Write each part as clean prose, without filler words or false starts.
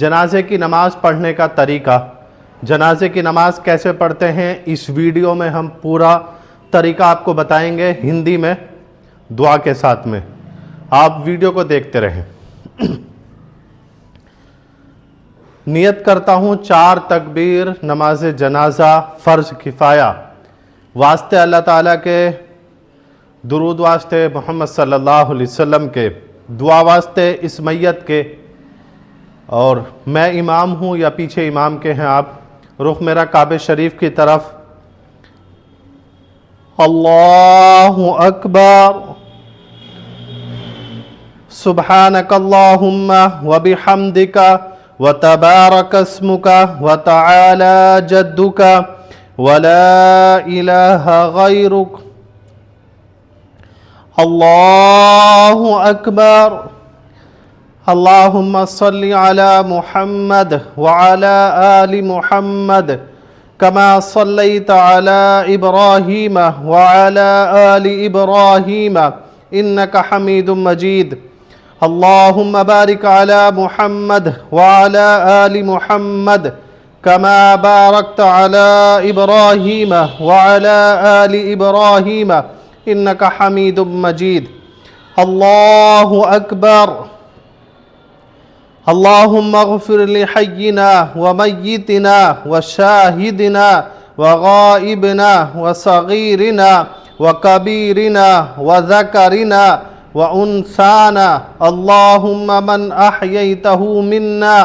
جنازے کی نماز پڑھنے کا طریقہ، جنازے کی نماز کیسے پڑھتے ہیں، اس ویڈیو میں ہم پورا طریقہ آپ کو بتائیں گے ہندی میں دعا کے ساتھ میں۔ آپ ویڈیو کو دیکھتے رہیں۔ نیت کرتا ہوں 4 تکبیر نماز جنازہ فرض کفایہ، واسطے اللہ تعالیٰ کے، درود واسطے محمد صلی اللہ علیہ وسلم کے، دعا واسطے اس میت کے، اور میں امام ہوں یا پیچھے امام کے ہیں آپ، رخ میرا کعبہ شریف کی طرف۔ اللہ اکبر، سبحانک اللہم وبحمدک وتبارک اسمک وتعالی جدک ولا الہ غیرک، اللہ اکبر، اللہم صلی علی محمد وعلی آل محمد کما صلیت علی ابراہیم وعلی آل ابراہیم انک حمید مجید، اللہم بارک علی محمد وعلی آل محمد کما بارکت علی ابراہیم وعلی آل ابراہیم انک حمید مجید، اللہ اکبر، اللہم اغفر لحینا ومیتنا وشاہدنا وغائبنا وصغیرنا وکبیرنا وذکرنا وانسانا، اللہم من احییتہ منا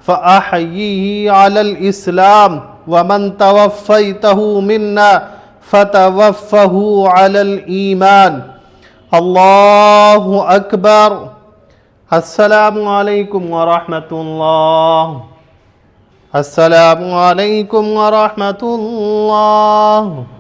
فاحییہ علی الاسلام ومن توفیتہ منا فتوفہ علی الایمان، اللہ اکبر۔ السلام علیکم ورحمۃ اللہ، السلام علیکم ورحمۃ اللہ۔